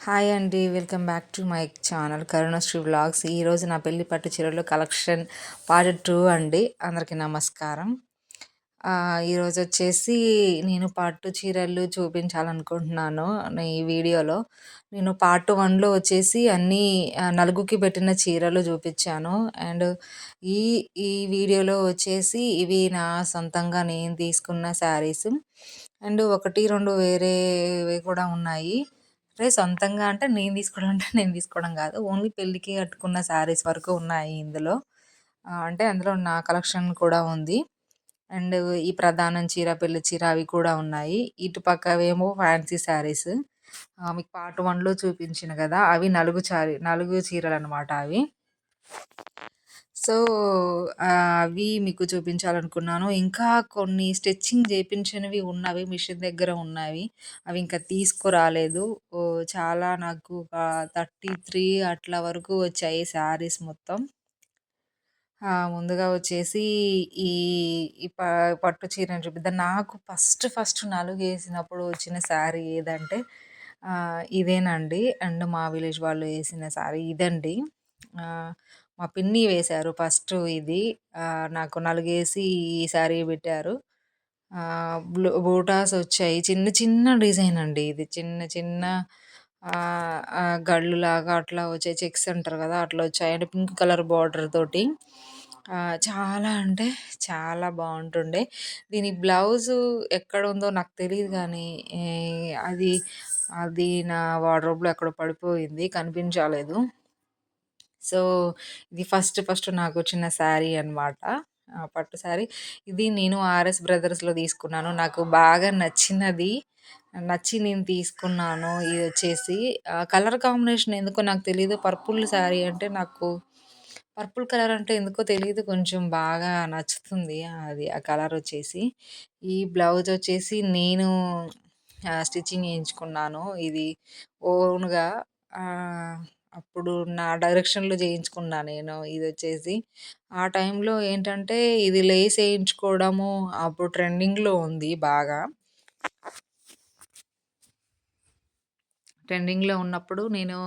Hi అండి. Welcome back to my channel Karunasri vlogs. ఈరోజు నా పెళ్లి పట్టు చీరలు కలెక్షన్ పార్ట్ 2 అండి. అందరికీ నమస్కారం. ఈరోజు వచ్చేసి నేను పట్టు చీరలు చూపించాలనుకుంటున్నాను ఈ వీడియోలో. నేను పార్ట్ 1లో వచ్చేసి అన్నీ నలుగుకి పెట్టిన చీరలు చూపించాను. అండ్ ఈ ఈ వీడియోలో వచ్చేసి ఇవి నా సొంతంగా నేను తీసుకున్న శారీస్. అండ్ 1, 2 వేరేవి కూడా ఉన్నాయి. అంటే సొంతంగా అంటే నేను తీసుకోవడం అంటే నేను తీసుకోవడం కాదు. ఓన్లీ పెళ్ళికి కట్టుకున్న శారీస్ వరకు ఉన్నాయి ఇందులో. అంటే అందులో నా కలెక్షన్ కూడా ఉంది. అండ్ ఈ ప్రధానం చీర, పెళ్లి చీర అవి కూడా ఉన్నాయి. ఇటు పక్కవేమో ఫ్యాన్సీ శారీస్. మీకు పార్ట్ 1లో చూపించిన కదా! అవి నలుగు చీరలనమాట అవి. సో, అవి మీకు చూపించాలనుకున్నాను. ఇంకా కొన్ని స్టిచ్చింగ్ చేపించినవి ఉన్నవి. మిషన్ దగ్గర ఉన్నవి. అవి ఇంకా తీసుకురాలేదు. చాలా నాకు ఒక 33 అట్లా వరకు వచ్చాయి శారీస్ మొత్తం. ముందుగా వచ్చేసి ఈ ఈ ప పట్టు చీరని చూపిద్దాం. నాకు ఫస్ట్ నలుగేసినప్పుడు వచ్చిన శారీ ఏదంటే ఇదేనండి. అండ్ మా విలేజ్ వాళ్ళు ఏసిన శారీ ఇదండి. మా పిన్ని వేశారు ఫస్ట్ ఇది. నాకు నలుగేసి ఈ శారీ పెట్టారు. బూటాస్ వచ్చాయి. చిన్న చిన్న డిజైన్ అండి ఇది. చిన్న చిన్న గళ్ళులాగా అట్లా వచ్చాయి. చెక్స్ అంటారు కదా! అట్లా వచ్చాయి. అంటే పింక్ కలర్ బార్డర్ తోటి. చాలా అంటే చాలా బావుంటుండే. దీని బ్లౌజు ఎక్కడుందో నాకు తెలీదు గానీ, అది అది నా వార్డ్‌రోబ్‌లో ఎక్కడో పడిపోయింది. కనిపించలేదు. సో, ఇది ఫస్ట్ నాకొచ్చిన శారీ అనమాట. పట్టు శారీ. ఇది నేను ఆర్ఎస్ బ్రదర్స్‌లో తీసుకున్నాను. నాకు బాగా నచ్చి నేను తీసుకున్నాను. ఇదొచ్చేసి కలర్ కాంబినేషన్ ఎందుకో నాకు తెలీదు. పర్పుల్ శారీ అంటే నాకు పర్పుల్ కలర్ అంటే ఎందుకో తెలీదు. కొంచెం బాగా నచ్చుతుంది. అది ఆ కలర్ వచ్చేసి. ఈ బ్లౌజ్ వచ్చేసి నేను స్టిచ్చింగ్ చేయించుకున్నాను. ఇది ఓన్‌గా అప్పుడు నా డైరెక్షన్‌లో చేయించుకున్నా నేను ఇదొచ్చేసి. ఆ టైంలో ఏంటంటే ఇది లేస్ ఏయించుకోవడము అప్పుడు ట్రెండింగ్‌లో ఉంది బాగా. ట్రెండింగ్‌లో ఉన్నప్పుడు నేను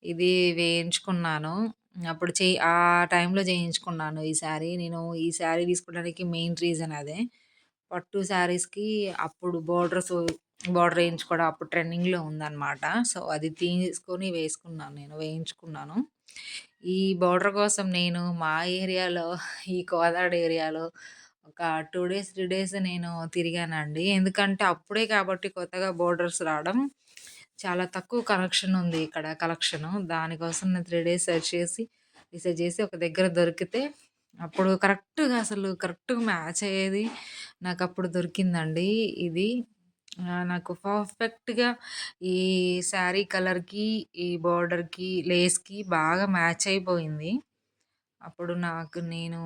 ఇది వేయించుకున్నాను. అప్పుడు ఆ టైంలో చేయించుకున్నాను ఈ శారీ. నేను ఈ శారీ తీసుకోవడానికి మెయిన్ రీజన్ అదే. పట్టు శారీస్‌కి అప్పుడు బార్డర్ ఏయించుకోవడం అప్పుడు ట్రెండింగ్‌లో ఉందనమాట. సో, అది తీసుకొని వేయించుకున్నాను. ఈ బార్డర్ కోసం నేను మా ఏరియాలో ఈ కోదాడ ఏరియాలో ఒక 2 డేస్, 3 డేస్ నేను తిరిగానండి. ఎందుకంటే అప్పుడే కాబట్టి కొత్తగా బోర్డర్స్ రావడం. చాలా తక్కువ కలెక్షన్ ఉంది ఇక్కడ కలెక్షను. దానికోసం నేను 3 డేస్ రీసెర్చ్ చేసి ఒక దగ్గర దొరికితే అప్పుడు కరెక్ట్‌గా మ్యాచ్ అయ్యేది నాకప్పుడు దొరికిందండి ఇది. నాకు పర్ఫెక్ట్‌గా ఈ శారీ కలర్‌కి, ఈ బోర్డర్‌కి, లేస్‌కి బాగా మ్యాచ్ అయిపోయింది. అప్పుడు నేను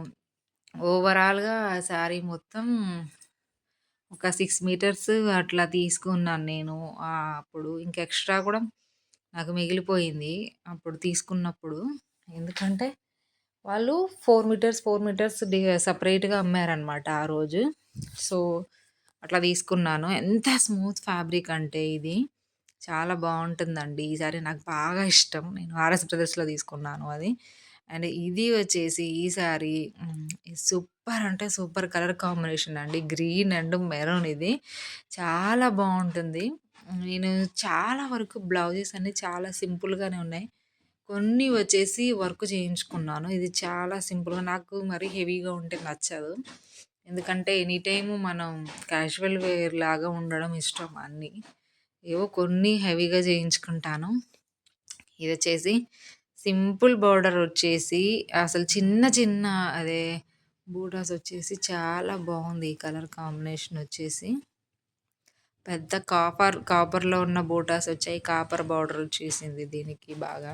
ఓవరాల్‌గా శారీ మొత్తం ఒక 6 మీటర్స్ అట్లా తీసుకున్నాను నేను. అప్పుడు ఇంకా ఎక్స్‌ట్రా కూడా నాకు మిగిలిపోయింది అప్పుడు తీసుకున్నప్పుడు. ఎందుకంటే వాళ్ళు 4 మీటర్స్ సెపరేట్‌గా అమ్మారనమాట ఆ రోజు. సో, అట్లా తీసుకున్నాను. ఎంత స్మూత్ ఫ్యాబ్రిక్ అంటే ఇది. చాలా బావుంటుందండి. ఈ సారీ నాకు బాగా ఇష్టం. నేను ఆర్ఎస్ బ్రదర్స్‌లో తీసుకున్నాను అది. అండ్ ఇది వచ్చేసి ఈ సారీ సూపర్ అంటే సూపర్ కలర్ కాంబినేషన్ అండి. గ్రీన్ అండ్ మెరూన్ ఇది. చాలా బావుంటుంది. నేను చాలా వరకు బ్లౌజెస్ అన్నీ చాలా సింపుల్‌గానే ఉన్నాయి. కొన్ని వచ్చేసి వర్క్ చేయించుకున్నాను. ఇది చాలా సింపుల్‌గా నాకు మరీ హెవీగా ఉంటే నచ్చదు. ఎందుకంటే ఎనీ టైము మనం క్యాజువల్ వేర్ లాగా ఉండడం ఇష్టం అన్నీ. ఏవో కొన్ని హెవీగా చేయించుకుంటాను. ఇదొచ్చేసి సింపుల్ బోర్డర్ వచ్చేసి అసలు చిన్న చిన్న అదే బూటాస్ వచ్చేసి చాలా బావుంది ఈ కలర్ కాంబినేషన్ వచ్చేసి. పెద్ద కాపర్‌లో ఉన్న బూటాస్ వచ్చాయి. కాపర్ బార్డర్ వచ్చేసింది దీనికి బాగా.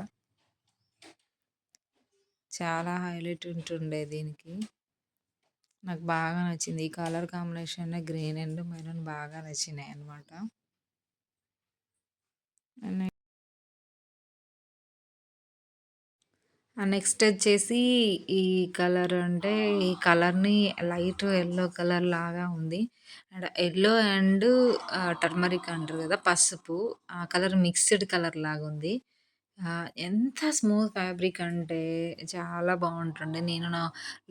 చాలా హైలైట్ ఉంటుండే దీనికి. నాకు బాగా నచ్చింది. ఈ colour combination green and maroon బాగా నచ్చినాయన్నమాట. అండ్ నెక్స్ట్ వచ్చేసి ఈ కలర్ అంటే, ఈ కలర్‌ని లైట్ యెల్లో కలర్ లాగా ఉంది. అండ్ యెల్లో అండ్ టర్మరిక్ అంటారు గదా! పసుపు. ఆ కలర్ మిక్స్‌డ్ కలర్ లాగుంది. ఎంత స్మూత్ ఫ్యాబ్రిక్ అంటే చాలా బావుంటుండే. నేను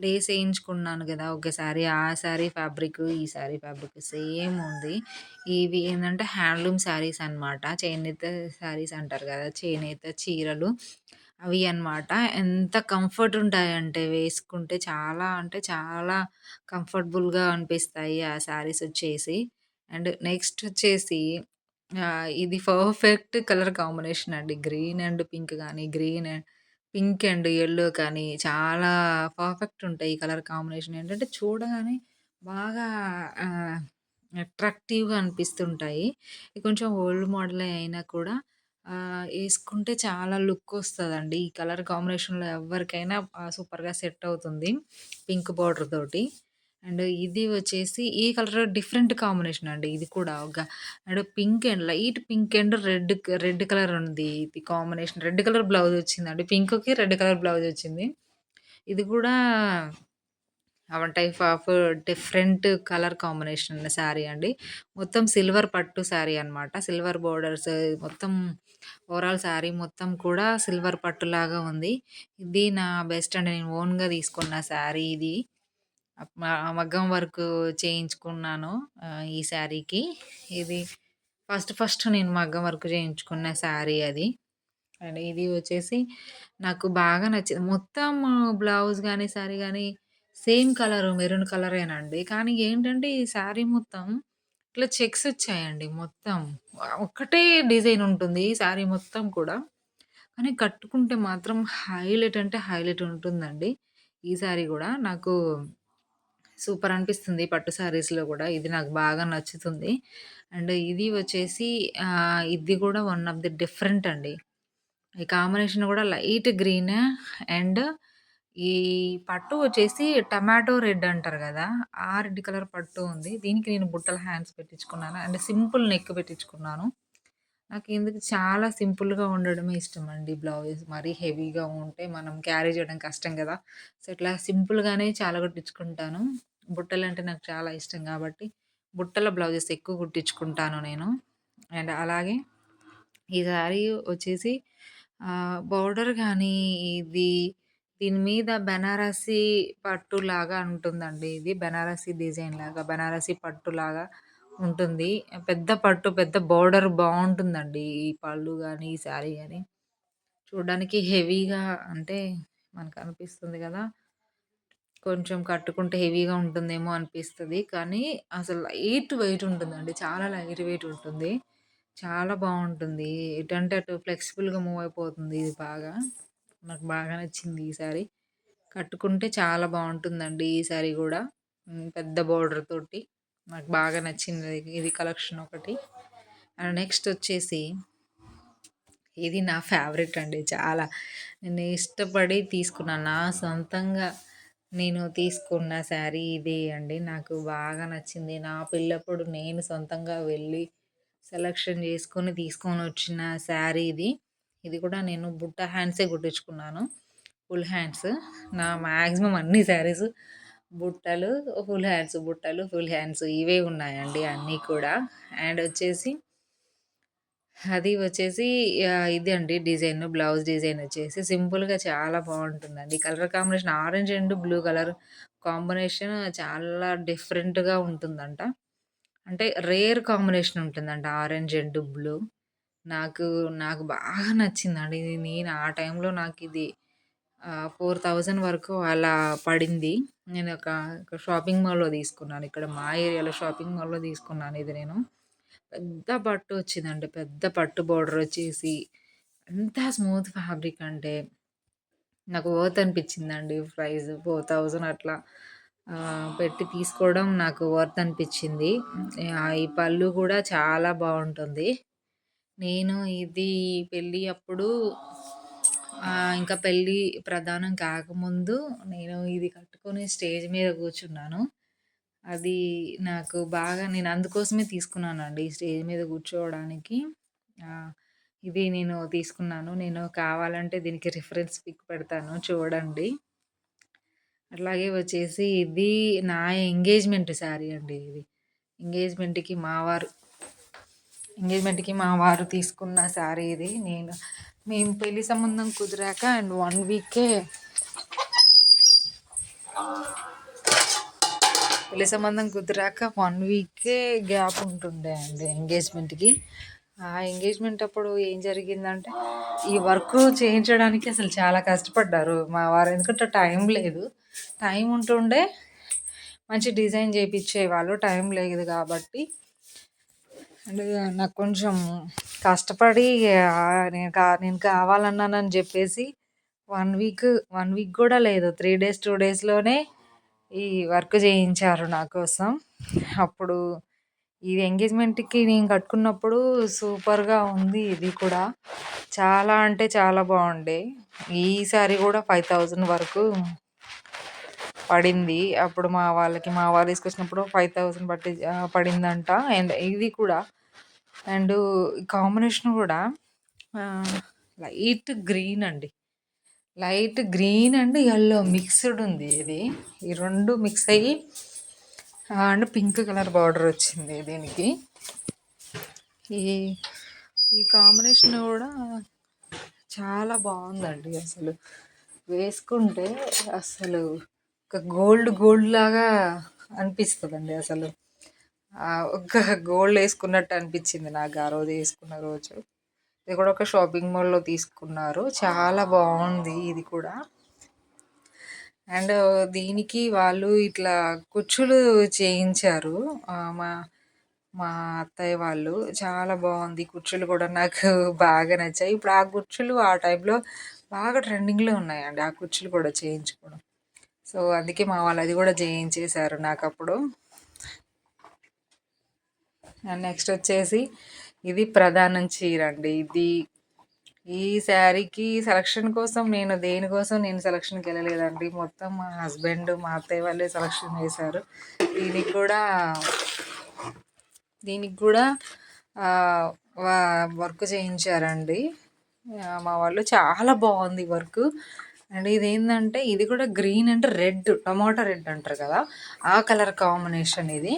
లేస్ ఏయించుకున్నాను గదా! ఒక సారీ. ఆ సారీ ఫ్యాబ్రిక్, ఈ సారీ ఫ్యాబ్రిక్ సేమ్ ఉంది. ఇవి ఏందంటే హ్యాండ్లూమ్ శారీస్ అనమాట. చేనేత శారీస్ అంటారు గదా! చేనేత చీరలు. అవి అన్నమాట. ఎంత కంఫర్ట్ ఉంటాయంటే వేసుకుంటే చాలా అంటే చాలా కంఫర్టబుల్‌గా అనిపిస్తాయి ఆ శారీస్ వచ్చేసి. అండ్ నెక్స్ట్ వచ్చేసి ఇది పర్ఫెక్ట్ కలర్ కాంబినేషన్ అండి. గ్రీన్ అండ్ పింక్ గాని, పింక్ అండ్ యెల్లో కానీ చాలా పర్ఫెక్ట్ ఉంటాయి. ఈ కలర్ కాంబినేషన్ ఏంటంటే చూడగానే బాగా ఆహ్, అట్రాక్టివ్‌గా అనిపిస్తుంటాయి. ఇది కొంచెం ఓల్డ్ మోడలే అయినా కూడా యేసుకుంటే చాలా లుక్కొస్తదండి. ఈ కలర్ కాంబినేషన్‌లో ఎవ్వరికైనా సూపర్‌గా సెట్ అవుతుంది. పింక్ బోర్డర్ తోటి. అండ్ ఇది వచ్చేసి ఈ కలర్ డిఫరెంట్ కాంబినేషన్ అండి. ఇది కూడా and pink and light pink and red colour ఉంది. ఇది కాంబినేషన్ రెడ్ కలర్ బ్లౌజ్ వచ్చిందండి. పింక్‌కి రెడ్ కలర్ బ్లౌజ్ వచ్చింది. ఇది కూడా type of different colour combination ఉన్న శారీ అండి. మొత్తం సిల్వర్ పట్టు శారీ అన్నమాట. సిల్వర్ బోర్డర్స్ మొత్తం ఓవరాల్ శారీ మొత్తం కూడా సిల్వర్ పట్టులాగా ఉంది. ఇది నా బెస్ట్ అండి. నేను ఓన్‌గా తీసుకున్న శారీ ఇది. మగ్గం వర్క్ చేయించుకున్నాను ఈ శారీకి. ఇది ఫస్ట్ నేను మగ్గం వర్క్ చేయించుకున్న శారీ అది. అండ్ ఇది వచ్చేసి నాకు బాగా నచ్చింది. మొత్తం బ్లౌజ్ గాని, శారీ గాని సేమ్ కలరు మెరూన్ కలరేనండి. కానీ ఏంటంటే ఈ శారీ మొత్తం ఇట్లా చెక్స్ వచ్చాయండి మొత్తం. ఒక్కటే డిజైన్ ఉంటుంది శారీ మొత్తం కూడా. కానీ కట్టుకుంటే మాత్రం హైలైట్ అంటే హైలైట్ ఉంటుందండి. ఈ శారీ గూడా నాకు సూపర్ అనిపిస్తుంది పట్టు శారీస్‌లో గూడా. ఇది నాకు బాగా నచ్చుతుంది. అండ్ ఇది వచ్చేసి ఇది గూడా వన్ ఆఫ్ ది డిఫరెంట్ అండి. ఈ కాంబినేషన్ గూడా లైట్ గ్రీన్ అండ్ ఈ పట్టు వచ్చేసి టమాటో రెడ్ అంటారు గదా! ఆ రెడ్ కలర్ పట్టు ఉంది. దీనికి నేను బుట్టల హ్యాండ్స్ పెట్టించుకున్నాను. అండ్ సింపుల్ నెక్ పెట్టించుకున్నాను. నాకెందుకు చాలా సింపుల్‌గా ఉండడమే ఇష్టమండి బ్లౌజెస్. మరీ హెవీగా ఉంటే మనం క్యారీ చేయడం కష్టం గదా! సో, ఇట్లా సింపుల్‌గానే చాలా కుట్టించుకుంటాను. బుట్టలంటే నాకు చాలా ఇష్టం గాబట్టి, బుట్టల బ్లౌజెస్ ఎక్కువ కుట్టించుకుంటాను నేను. అండ్ అలాగే ఈ శారీ వచ్చేసి బోర్డర్ గానీ, ఇది దీని మీద బెనారసి పట్టులాగా ఉంటుందండి ఇది. బెనారసి డిజైన్ లాగా, బెనారసి పట్టులాగా ఉంటుంది. పెద్ద పట్టు, పెద్ద బోర్డర్ బావుంటుందండి. ఈ పళ్ళు గాని, ఈ శారీ గాని. చూడ్డానికి హెవీగా అంటే మనకనిపిస్తుంది గదా! కొంచెం కట్టుకుంటే హెవీగా ఉంటుందేమో అనిపిస్తది. కానీ అసలు లైట్ వెయిట్ ఉంటుందండి. చాలా లైట్ వెయిట్ ఉంటుంది. చాలా బావుంటుంది. ఎటంటే అటు ఫ్లెక్సిబుల్‌గా మూవ్ అయిపోతుంది ఇది బాగా. నాకు బాగా నచ్చింది ఈ సారీ. కట్టుకుంటే చాలా బావుంటుందండి ఈ సారీ గూడా. పెద్ద బోర్డర్ తోటి. నాకు బాగా నచ్చింది ఇది కలెక్షన్ ఒకటి. అండ్ నెక్స్ట్ వచ్చేసి ఇది నా ఫేవరెట్ అండి చాలా. నేను ఇష్టపడి తీసుకున్నాను. నా సొంతంగా నేను తీసుకున్న శారీ ఇదే అండి. నాకు బాగా నచ్చింది. నా పెళ్ళప్పుడు నేను సొంతంగా వెళ్ళి సెలక్షన్ చేసుకొని తీసుకొనొచ్చిన శారీ ఇది. ఇది కూడా నేను బుట్ట హ్యాండ్సే కుట్టించుకున్నాను. Full hands. నా మాక్సిమం అన్ని శారీస్ బుట్టలు, ఫుల్ హ్యాండ్స్, బుట్టలు, ఫుల్ హ్యాండ్స్ ఇవే ఉన్నాయండి అన్నీ కూడా. అండ్ వచ్చేసి అది వచ్చేసి ఇది అండి డిజైన్. బ్లౌజ్ డిజైన్ వచ్చేసి సింపుల్‌గా చాలా బావుంటుందండి. Colour combination orange and blue colour combination చాలా డిఫరెంట్‌గా ఉంటుందంట. అంటే రేర్ కాంబినేషన్ ఉంటుందంట ఆరెంజ్ అండ్ బ్లూ. నాకు నాకు బాగా నచ్చిందండి. ఇది నేను ఆ టైంలో నాకిది 4000 వరకు అలా పడింది. నేను ఒక షాపింగ్ మాల్‌లో తీసుకున్నాను. ఇక్కడ మా ఏరియాలో షాపింగ్ మాల్‌లో తీసుకున్నాను ఇది నేను. పెద్ద పట్టు వచ్చిందండి. పెద్ద పట్టు బోర్డర్ వచ్చేసి ఎంత స్మూత్ ఫ్యాబ్రిక్ అంటే నాకు వర్త్ అనిపించిందండి. ప్రైస్ 4000 అట్లా పెట్టి తీసుకోవడం నాకు వర్త్ అనిపించింది. ఈ పళ్ళు కూడా చాలా బావుంటుంది. నేను ఇది పెళ్లి అప్పుడు ఇంకా పెళ్లి ప్రదానం కాకముందు నేను ఇది కట్టుకొని స్టేజ్ మీద కూర్చున్నాను. అది నాకు బాగా నేను అందుకోసమే తీసుకున్నానండి. స్టేజ్ మీద కూర్చోవడానికి. ఆహ్, ఇది నేను తీసుకున్నాను. నేను కావాలంటే దీనికి రిఫరెన్స్ పిక్ పెడతాను చూడండి. అట్లాగే వచ్చేసి ఇది నా ఎంగేజ్‌మెంట్ శారీ అండి ఇది. ఎంగేజ్‌మెంట్‌కి మా వారు ఎంగేజ్‌మెంట్‌కి మా వారు తీసుకున్న శారీ ఇది. మేము పెళ్లి సంబంధం కుదిరాక అండ్ 1 వీకే పెళ్లి సంబంధం కుదిరాక 1 వీకే గ్యాప్ ఉంటుండే అండి ఎంగేజ్‌మెంట్‌కి. ఆ ఎంగేజ్‌మెంట్ అప్పుడు ఏం జరిగిందంటే, ఈ వర్క్ చేయించడానికి అసలు చాలా కష్టపడ్డారు మా వారు. ఎందుకంటే టైం లేదు. టైం ఉంటుండే మంచి డిజైన్ చేపిచ్చేవాళ్ళు. టైం లేదు కాబట్టి అండ్ నాకు కొంచెం కష్టపడి నేను కావాలన్నానని చెప్పేసి 1 వీక్ కూడా లేదు. 3 డేస్, 2 డేస్‌లోనే ఈ వర్క్ చేయించారు నా కోసం. అప్పుడు ఈ ఎంగేజ్‌మెంట్‌కి నేను కట్టుకున్నప్పుడు సూపర్‌గా ఉంది ఇది కూడా. చాలా అంటే చాలా బాగుండే. ఈ శారీ కూడా 5000 వరకు పడింది. అప్పుడు మా వారు తీసుకొచ్చినప్పుడు 5000 పడిందంట. అండ్ ఇది కూడా అండ్ కాంబినేషన్ కూడా లైట్ గ్రీన్ అండి. Light green and yellow mixed ఉంది ఇది. ఈ 2 మిక్స్ అయ్యి అండ్ పింక్ కలర్ బార్డర్ వచ్చింది దీనికి. ఈ ఈ కాంబినేషన్ కూడా చాలా బాగుందండి అసలు. వేసుకుంటే అసలు ఒక గోల్డ్ లాగా అనిపిస్తుందండి అసలు. ఒక గోల్డ్ వేసుకున్నట్టు అనిపించింది నాకు ఆ రోజు వేసుకున్న రోజు. ఇది కూడా ఒక షాపింగ్ మాల్‌లో తీసుకున్నారు. చాలా బాగుంది ఇది కూడా. అండ్ దీనికి వాళ్ళు ఇట్లా కుచ్చులు చేయించారు. మా మా అత్తయ్య వాళ్ళు. చాలా బాగుంది. కుచ్చులు కూడా నాకు బాగా నచ్చాయి. ఇప్పుడు ఆ కుచ్చులు ఆ టైంలో బాగా ట్రెండింగ్‌లో ఉన్నాయండి. ఆ కుచ్చులు కూడా చేయించుకోవడం. సో, అందుకే మా వాళ్ళు అది కూడా చేయించేశారు నాకప్పుడు. అండ్ నెక్స్ట్ వచ్చేసి ఇది ప్రధానం చీర అండి. ఈ శారీకి సెలక్షన్ కోసం దేనికోసం నేను సెలక్షన్‌కి వెళ్ళలేదండి. మొత్తం మా హస్బెండ్, మా అత్తయ్య వాళ్ళే సెలక్షన్ చేశారు. దీనికి కూడా దీనికి కూడా వర్క్ చేయించారండి మా వాళ్ళు. చాలా బాగుంది వర్క్. అండ్ ఇదేంటంటే ఇది కూడా green and red, tomato red అంటారు కదా, ఆ కలర్ కాంబినేషన్ ఇది.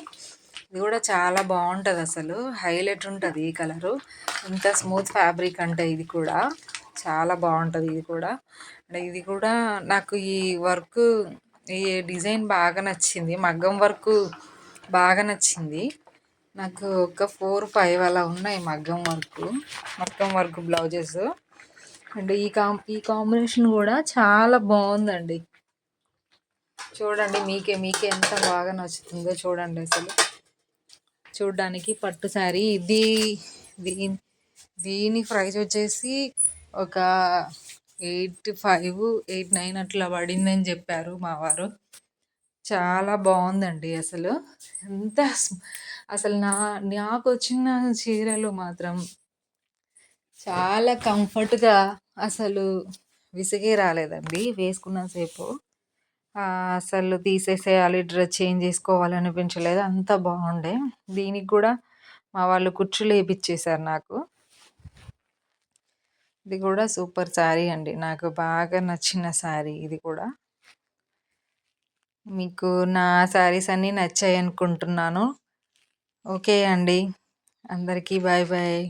ఇది కూడా చాలా బాగుంటుంది అసలు. హైలైట్ ఉంటుంది ఈ కలరు. ఇంత స్మూత్ ఫ్యాబ్రిక్ అంటే ఇది కూడా చాలా బాగుంటుంది ఇది కూడా. అండ్ ఇది కూడా నాకు ఈ వర్క్, ఈ డిజైన్ బాగా నచ్చింది. మగ్గం వర్క్ బాగా నచ్చింది నాకు. ఒక 4, 5 అలా ఉన్నాయి మగ్గం వర్క్ బ్లౌజెస్. అండ్ ఈ కాంబినేషన్ కూడా చాలా బాగుందండి. చూడండి, మీకే ఎంత బాగా నచ్చుతుందో చూడండి అసలు. చూడ్డానికి పట్టు శారీ ఇది. దీని ప్రైస్ వచ్చేసి ఒక 85, 89 అట్లా పడిందని చెప్పారు మా వారు. చాలా బాగుందండి అసలు. ఎంత అసలు నాకు వచ్చిన చీరలు మాత్రం చాలా కంఫర్ట్గా, అసలు విసిగే రాలేదండి వేసుకున్న సేపు. అసలు తీసేసేయాలి, డ్రెస్ చేంజ్ చేసుకోవాలనిపించలేదు. అంత బాగుండే. దీనికి కూడా మా వాళ్ళు కుచ్చులు వేయించేశారు నాకు. ఇది కూడా సూపర్ శారీ అండి. నాకు బాగా నచ్చిన శారీ ఇది కూడా. మీకు నా శారీస్ అన్నీ నచ్చాయి అనుకుంటున్నాను. ఓకే అండి. అందరికీ బాయ్ బాయ్.